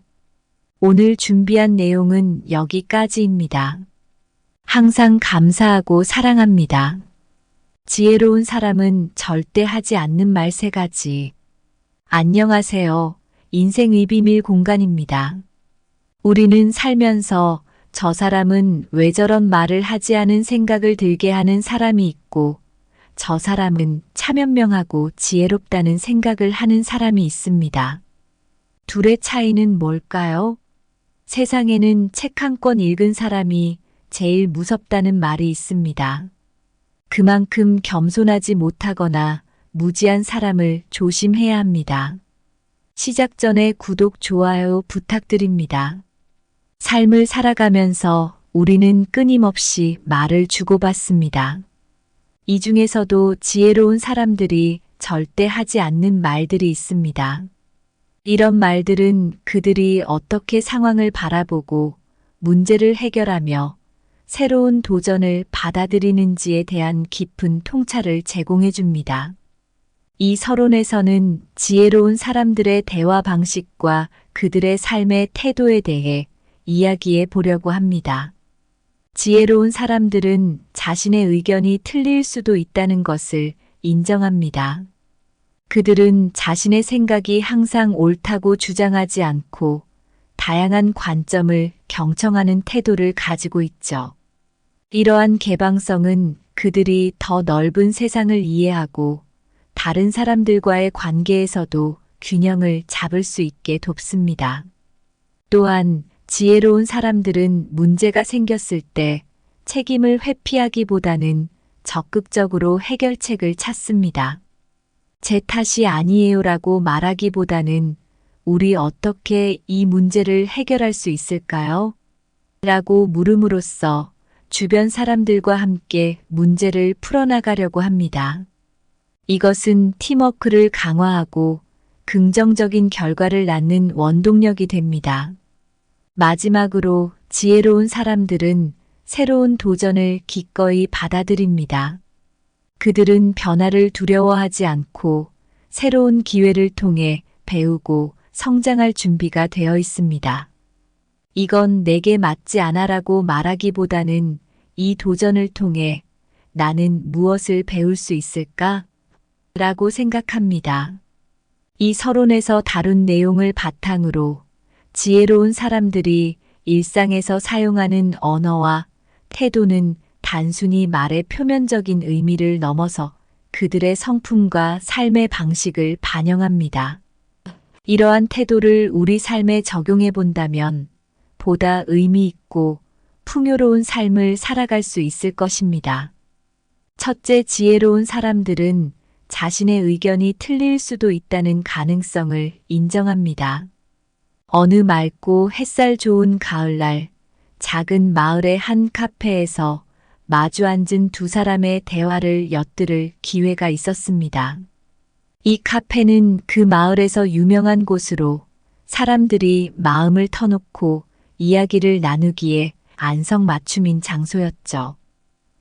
오늘 준비한 내용은 여기까지입니다. 항상 감사하고 사랑합니다. 지혜로운 사람은 절대 하지 않는 말 3가지. 안녕하세요. 인생의 비밀 공간입니다. 우리는 살면서 저 사람은 왜 저런 말을 하지 않은 생각을 들게 하는 사람이 있고, 저 사람은 차면명하고 지혜롭다는 생각을 하는 사람이 있습니다. 둘의 차이는 뭘까요? 세상에는 책 한 권 읽은 사람이 제일 무섭다는 말이 있습니다. 그만큼 겸손하지 못하거나 무지한 사람을 조심해야 합니다. 시작 전에 구독, 좋아요 부탁드립니다. 삶을 살아가면서 우리는 끊임없이 말을 주고받습니다. 이 중에서도 지혜로운 사람들이 절대 하지 않는 말들이 있습니다. 이런 말들은 그들이 어떻게 상황을 바라보고 문제를 해결하며 새로운 도전을 받아들이는지에 대한 깊은 통찰을 제공해 줍니다. 이 서론에서는 지혜로운 사람들의 대화 방식과 그들의 삶의 태도에 대해 이야기해 보려고 합니다. 지혜로운 사람들은 자신의 의견이 틀릴 수도 있다는 것을 인정합니다. 그들은 자신의 생각이 항상 옳다고 주장하지 않고 다양한 관점을 경청하는 태도를 가지고 있죠. 이러한 개방성은 그들이 더 넓은 세상을 이해하고 다른 사람들과의 관계에서도 균형을 잡을 수 있게 돕습니다. 또한 지혜로운 사람들은 문제가 생겼을 때 책임을 회피하기보다는 적극적으로 해결책을 찾습니다. 제 탓이 아니에요라고 말하기보다는 우리 어떻게 이 문제를 해결할 수 있을까요? 라고 물음으로써 주변 사람들과 함께 문제를 풀어나가려고 합니다. 이것은 팀워크를 강화하고 긍정적인 결과를 낳는 원동력이 됩니다. 마지막으로 지혜로운 사람들은 새로운 도전을 기꺼이 받아들입니다. 그들은 변화를 두려워하지 않고 새로운 기회를 통해 배우고 성장할 준비가 되어 있습니다. 이건 내게 맞지 않아라고 말하기보다는 이 도전을 통해 나는 무엇을 배울 수 있을까? 라고 생각합니다. 이 서론에서 다룬 내용을 바탕으로 지혜로운 사람들이 일상에서 사용하는 언어와 태도는 단순히 말의 표면적인 의미를 넘어서 그들의 성품과 삶의 방식을 반영합니다. 이러한 태도를 우리 삶에 적용해 본다면 보다 의미 있고 풍요로운 삶을 살아갈 수 있을 것입니다. 첫째, 지혜로운 사람들은 자신의 의견이 틀릴 수도 있다는 가능성을 인정합니다. 어느 맑고 햇살 좋은 가을날, 작은 마을의 한 카페에서 마주 앉은 두 사람의 대화를 엿들을 기회가 있었습니다. 이 카페는 그 마을에서 유명한 곳으로 사람들이 마음을 터놓고 이야기를 나누기에 안성맞춤인 장소였죠.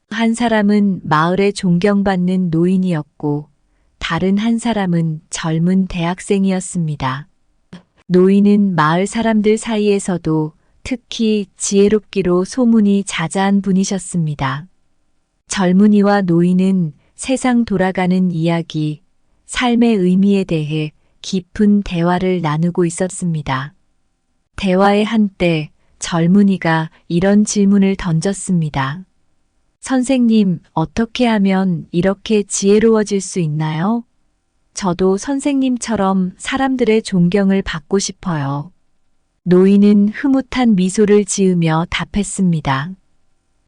한 사람은 마을에 존경받는 노인이었고 다른 한 사람은 젊은 대학생이었습니다. 노인은 마을 사람들 사이에서도 특히 지혜롭기로 소문이 자자한 분이셨습니다. 젊은이와 노인은 세상 돌아가는 이야기, 삶의 의미에 대해 깊은 대화를 나누고 있었습니다. 대화의 한때 젊은이가 이런 질문을 던졌습니다. 선생님, 어떻게 하면 이렇게 지혜로워질 수 있나요? 저도 선생님처럼 사람들의 존경을 받고 싶어요. 노인은 흐뭇한 미소를 지으며 답했습니다.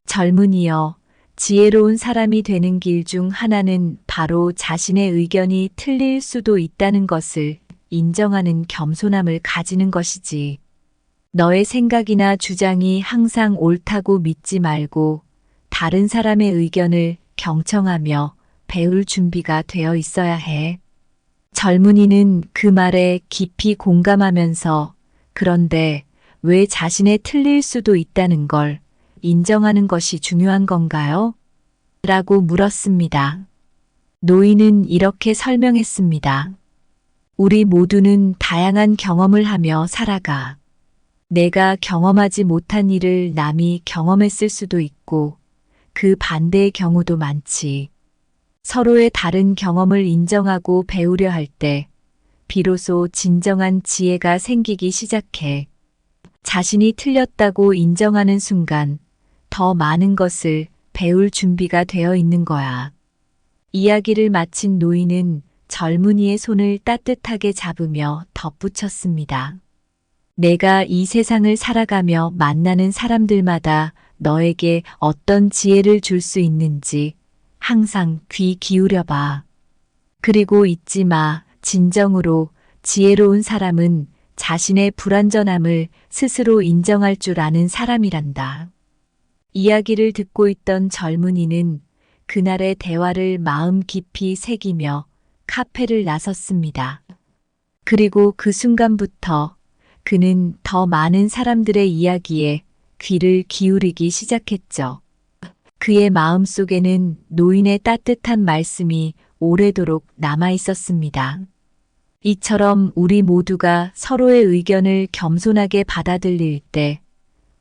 젊은이여, 지혜로운 사람이 되는 길 중 하나는 바로 자신의 의견이 틀릴 수도 있다는 것을 인정하는 겸손함을 가지는 것이지. 너의 생각이나 주장이 항상 옳다고 믿지 말고 다른 사람의 의견을 경청하며 배울 준비가 되어 있어야 해. 젊은이는 그 말에 깊이 공감하면서 그런데 왜 자신의 틀릴 수도 있다는 걸 인정하는 것이 중요한 건가요? 라고 물었습니다. 노인은 이렇게 설명했습니다. 우리 모두는 다양한 경험을 하며 살아가. 내가 경험하지 못한 일을 남이 경험했을 수도 있고 그 반대의 경우도 많지. 서로의 다른 경험을 인정하고 배우려 할 때 비로소 진정한 지혜가 생기기 시작해. 자신이 틀렸다고 인정하는 순간 더 많은 것을 배울 준비가 되어 있는 거야. 이야기를 마친 노인은 젊은이의 손을 따뜻하게 잡으며 덧붙였습니다. 내가 이 세상을 살아가며 만나는 사람들마다 너에게 어떤 지혜를 줄 수 있는지 항상 귀 기울여 봐. 그리고 잊지 마. 진정으로 지혜로운 사람은 자신의 불완전함을 스스로 인정할 줄 아는 사람이란다. 이야기를 듣고 있던 젊은이는 그날의 대화를 마음 깊이 새기며 카페를 나섰습니다. 그리고 그 순간부터 그는 더 많은 사람들의 이야기에 귀를 기울이기 시작했죠. 그의 마음 속에는 노인의 따뜻한 말씀이 오래도록 남아 있었습니다. 이처럼 우리 모두가 서로의 의견을 겸손하게 받아들일 때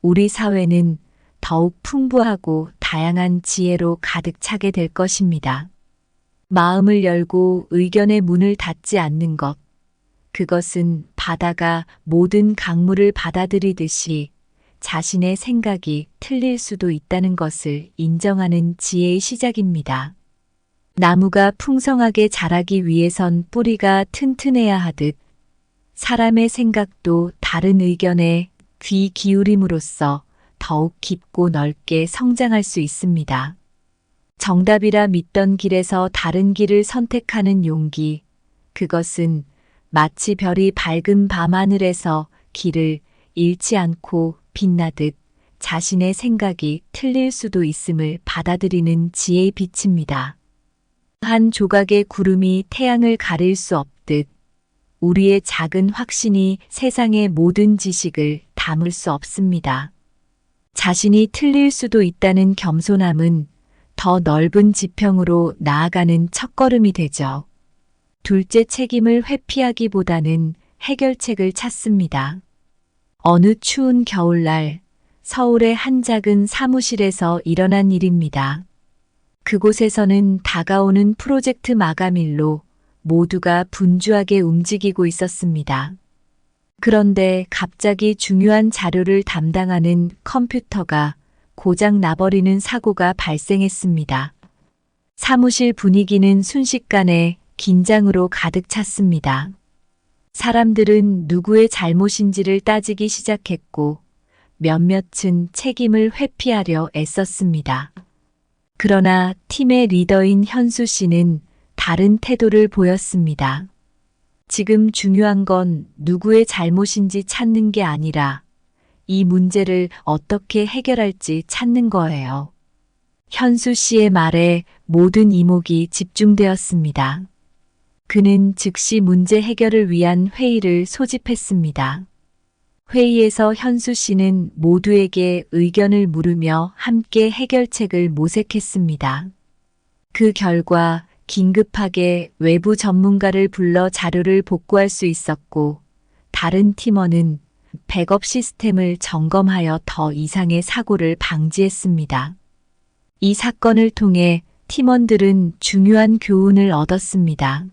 우리 사회는 더욱 풍부하고 다양한 지혜로 가득 차게 될 것입니다. 마음을 열고 의견의 문을 닫지 않는 것, 그것은 바다가 모든 강물을 받아들이듯이 자신의 생각이 틀릴 수도 있다는 것을 인정하는 지혜의 시작입니다. 나무가 풍성하게 자라기 위해선 뿌리가 튼튼해야 하듯 사람의 생각도 다른 의견에 귀 기울임으로써 더욱 깊고 넓게 성장할 수 있습니다. 정답이라 믿던 길에서 다른 길을 선택하는 용기, 그것은 마치 별이 밝은 밤하늘에서 길을 잃지 않고 빛나듯 자신의 생각이 틀릴 수도 있음을 받아들이는 지혜의 빛입니다. 한 조각의 구름이 태양을 가릴 수 없듯 우리의 작은 확신이 세상의 모든 지식을 담을 수 없습니다. 자신이 틀릴 수도 있다는 겸손함은 더 넓은 지평으로 나아가는 첫걸음이 되죠. 둘째, 책임을 회피하기보다는 해결책을 찾습니다. 어느 추운 겨울날 서울의 한 작은 사무실에서 일어난 일입니다. 그곳에서는 다가오는 프로젝트 마감일로 모두가 분주하게 움직이고 있었습니다. 그런데 갑자기 중요한 자료를 담당하는 컴퓨터가 고장 나버리는 사고가 발생했습니다. 사무실 분위기는 순식간에 긴장으로 가득 찼습니다. 사람들은 누구의 잘못인지를 따지기 시작했고 몇몇은 책임을 회피하려 애썼습니다. 그러나 팀의 리더인 현수 씨는 다른 태도를 보였습니다. 지금 중요한 건 누구의 잘못인지 찾는 게 아니라 이 문제를 어떻게 해결할지 찾는 거예요. 현수 씨의 말에 모든 이목이 집중되었습니다. 그는 즉시 문제 해결을 위한 회의를 소집했습니다. 회의에서 현수 씨는 모두에게 의견을 물으며 함께 해결책을 모색했습니다. 그 결과 긴급하게 외부 전문가를 불러 자료를 복구할 수 있었고, 다른 팀원은 백업 시스템을 점검하여 더 이상의 사고를 방지했습니다. 이 사건을 통해 팀원들은 중요한 교훈을 얻었습니다.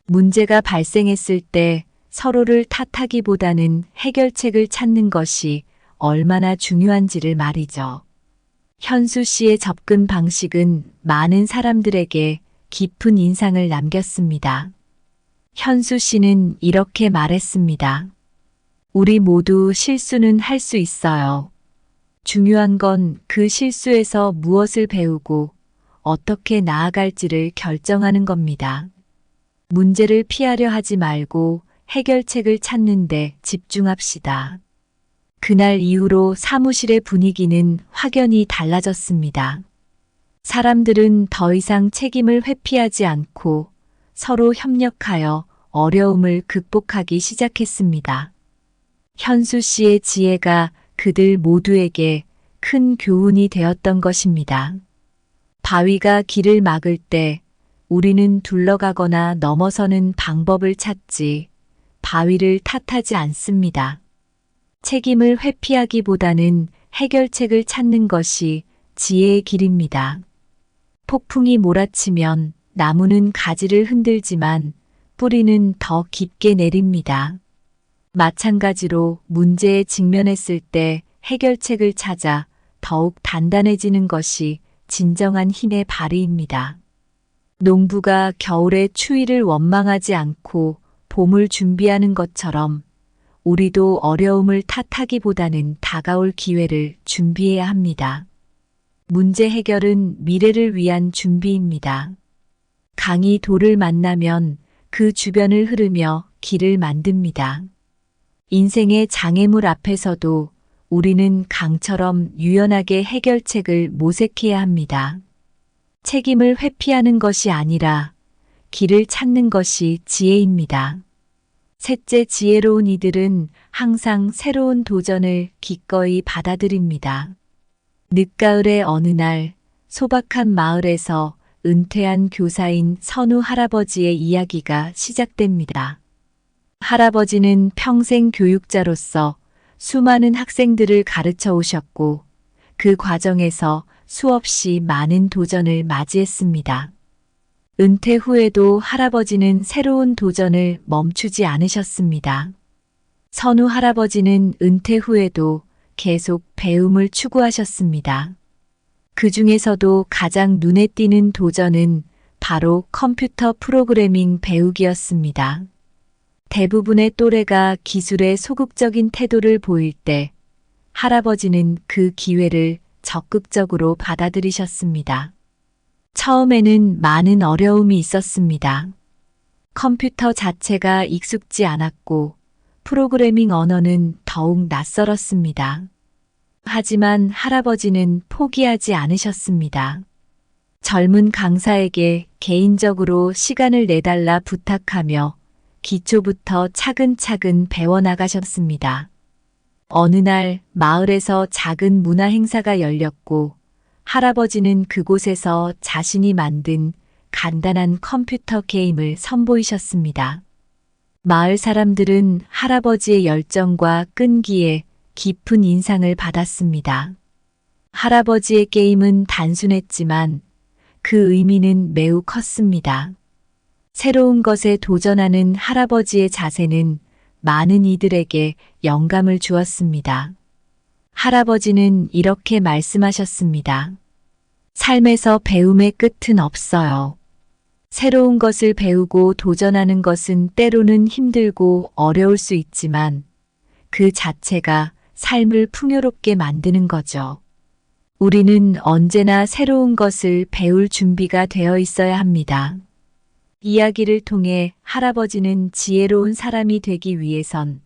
문제가 발생했을 때 서로를 탓하기보다는 해결책을 찾는 것이 얼마나 중요한지를 말이죠. 현수 씨의 접근 방식은 많은 사람들에게 깊은 인상을 남겼습니다. 현수 씨는 이렇게 말했습니다. 우리 모두 실수는 할 수 있어요. 중요한 건 그 실수에서 무엇을 배우고 어떻게 나아갈지를 결정하는 겁니다. 문제를 피하려 하지 말고 해결책을 찾는 데 집중합시다. 그날 이후로 사무실의 분위기는 확연히 달라졌습니다. 사람들은 더 이상 책임을 회피하지 않고 서로 협력하여 어려움을 극복하기 시작했습니다. 현수 씨의 지혜가 그들 모두에게 큰 교훈이 되었던 것입니다. 바위가 길을 막을 때 우리는 둘러가거나 넘어서는 방법을 찾지 바위를 탓하지 않습니다. 책임을 회피하기보다는 해결책을 찾는 것이 지혜의 길입니다. 폭풍이 몰아치면 나무는 가지를 흔들지만 뿌리는 더 깊게 내립니다. 마찬가지로 문제에 직면했을 때 해결책을 찾아 더욱 단단해지는 것이 진정한 힘의 발휘입니다. 농부가 겨울의 추위를 원망하지 않고 봄을 준비하는 것처럼 우리도 어려움을 탓하기보다는 다가올 기회를 준비해야 합니다. 문제 해결은 미래를 위한 준비입니다. 강이 돌을 만나면 그 주변을 흐르며 길을 만듭니다. 인생의 장애물 앞에서도 우리는 강처럼 유연하게 해결책을 모색해야 합니다. 책임을 회피하는 것이 아니라 길을 찾는 것이 지혜입니다. 셋째, 지혜로운 이들은 항상 새로운 도전을 기꺼이 받아들입니다. 늦가을의 어느 날 소박한 마을에서 은퇴한 교사인 선우 할아버지의 이야기가 시작됩니다. 할아버지는 평생 교육자로서 수많은 학생들을 가르쳐 오셨고 그 과정에서 수없이 많은 도전을 맞이했습니다. 은퇴 후에도 할아버지는 새로운 도전을 멈추지 않으셨습니다. 선우 할아버지는 은퇴 후에도 계속 배움을 추구하셨습니다. 그 중에서도 가장 눈에 띄는 도전은 바로 컴퓨터 프로그래밍 배우기였습니다. 대부분의 또래가 기술에 소극적인 태도를 보일 때 할아버지는 그 기회를 적극적으로 받아들이셨습니다. 처음에는 많은 어려움이 있었습니다. 컴퓨터 자체가 익숙지 않았고 프로그래밍 언어는 더욱 낯설었습니다. 하지만 할아버지는 포기하지 않으셨습니다. 젊은 강사에게 개인적으로 시간을 내달라 부탁하며 기초부터 차근차근 배워나가셨습니다. 어느 날 마을에서 작은 문화 행사가 열렸고 할아버지는 그곳에서 자신이 만든 간단한 컴퓨터 게임을 선보이셨습니다. 마을 사람들은 할아버지의 열정과 끈기에 깊은 인상을 받았습니다. 할아버지의 게임은 단순했지만 그 의미는 매우 컸습니다. 새로운 것에 도전하는 할아버지의 자세는 많은 이들에게 영감을 주었습니다. 할아버지는 이렇게 말씀하셨습니다. 삶에서 배움의 끝은 없어요. 새로운 것을 배우고 도전하는 것은 때로는 힘들고 어려울 수 있지만 그 자체가 삶을 풍요롭게 만드는 거죠. 우리는 언제나 새로운 것을 배울 준비가 되어 있어야 합니다. 이야기를 통해 할아버지는 지혜로운 사람이 되기 위해선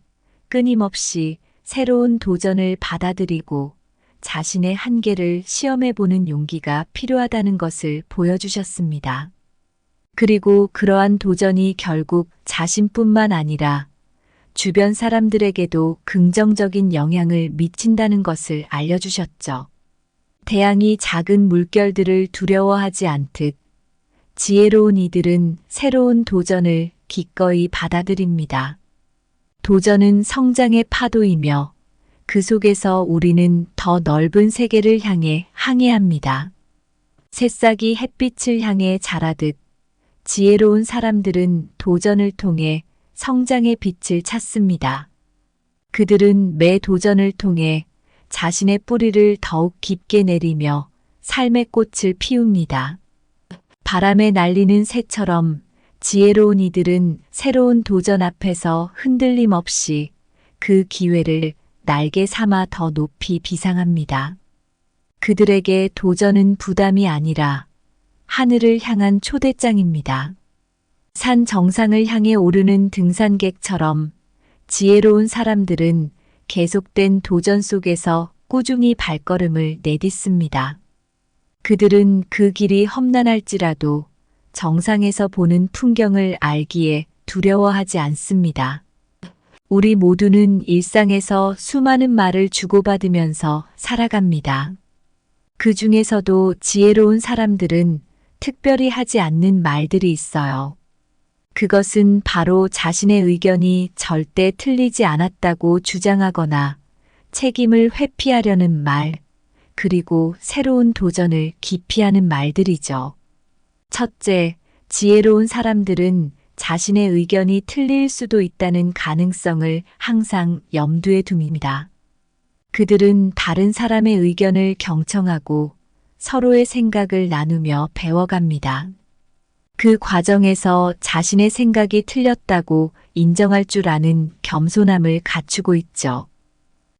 끊임없이 새로운 도전을 받아들이고 자신의 한계를 시험해 보는 용기가 필요하다는 것을 보여주셨습니다. 그리고 그러한 도전이 결국 자신뿐만 아니라 주변 사람들에게도 긍정적인 영향을 미친다는 것을 알려주셨죠. 태양이 작은 물결들을 두려워하지 않듯 지혜로운 이들은 새로운 도전을 기꺼이 받아들입니다. 도전은 성장의 파도이며 그 속에서 우리는 더 넓은 세계를 향해 항해합니다. 새싹이 햇빛을 향해 자라듯 지혜로운 사람들은 도전을 통해 성장의 빛을 찾습니다. 그들은 매 도전을 통해 자신의 뿌리를 더욱 깊게 내리며 삶의 꽃을 피웁니다. 바람에 날리는 새처럼 지혜로운 이들은 새로운 도전 앞에서 흔들림 없이 그 기회를 날개 삼아 더 높이 비상합니다. 그들에게 도전은 부담이 아니라 하늘을 향한 초대장입니다. 산 정상을 향해 오르는 등산객처럼 지혜로운 사람들은 계속된 도전 속에서 꾸준히 발걸음을 내딛습니다. 그들은 그 길이 험난할지라도 정상에서 보는 풍경을 알기에 두려워하지 않습니다. 우리 모두는 일상에서 수많은 말을 주고받으면서 살아갑니다. 그 중에서도 지혜로운 사람들은 특별히 하지 않는 말들이 있어요. 그것은 바로 자신의 의견이 절대 틀리지 않았다고 주장하거나 책임을 회피하려는 말, 그리고 새로운 도전을 기피하는 말들이죠. 첫째, 지혜로운 사람들은 자신의 의견이 틀릴 수도 있다는 가능성을 항상 염두에 둡니다. 그들은 다른 사람의 의견을 경청하고 서로의 생각을 나누며 배워갑니다. 그 과정에서 자신의 생각이 틀렸다고 인정할 줄 아는 겸손함을 갖추고 있죠.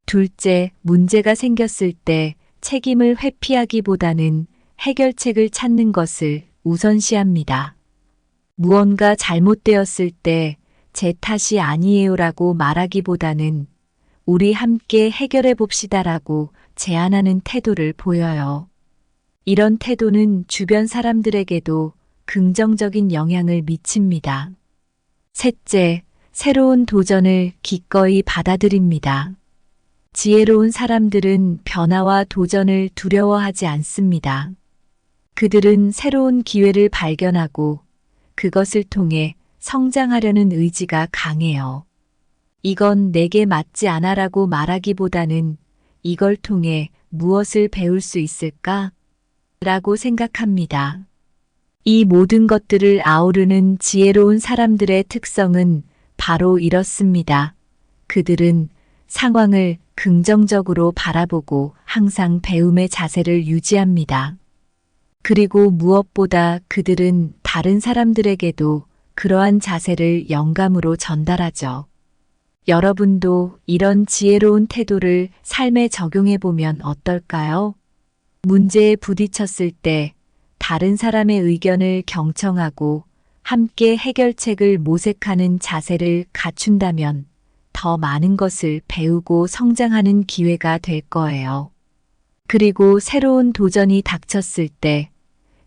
둘째, 문제가 생겼을 때 책임을 회피하기보다는 해결책을 찾는 것을 우선시합니다. 무언가 잘못되었을 때 제 탓이 아니에요라고 말하기보다는 우리 함께 해결해 봅시다라고 제안하는 태도를 보여요. 이런 태도는 주변 사람들에게도 긍정적인 영향을 미칩니다. 셋째, 새로운 도전을 기꺼이 받아들입니다. 지혜로운 사람들은 변화와 도전을 두려워하지 않습니다. 그들은 새로운 기회를 발견하고 그것을 통해 성장하려는 의지가 강해요. 이건 내게 맞지 않아라고 말하기보다는 이걸 통해 무엇을 배울 수 있을까? 라고 생각합니다. 이 모든 것들을 아우르는 지혜로운 사람들의 특성은 바로 이렇습니다. 그들은 상황을 긍정적으로 바라보고 항상 배움의 자세를 유지합니다. 그리고 무엇보다 그들은 다른 사람들에게도 그러한 자세를 영감으로 전달하죠. 여러분도 이런 지혜로운 태도를 삶에 적용해 보면 어떨까요? 문제에 부딪혔을 때 다른 사람의 의견을 경청하고 함께 해결책을 모색하는 자세를 갖춘다면 더 많은 것을 배우고 성장하는 기회가 될 거예요. 그리고 새로운 도전이 닥쳤을 때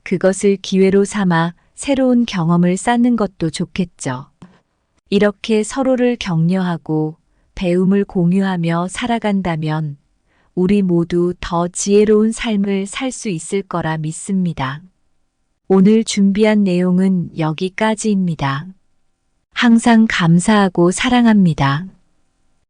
그것을 기회로 삼아 새로운 경험을 쌓는 것도 좋겠죠. 이렇게 서로를 격려하고 배움을 공유하며 살아간다면 우리 모두 더 지혜로운 삶을 살 수 있을 거라 믿습니다. 오늘 준비한 내용은 여기까지입니다. 항상 감사하고 사랑합니다.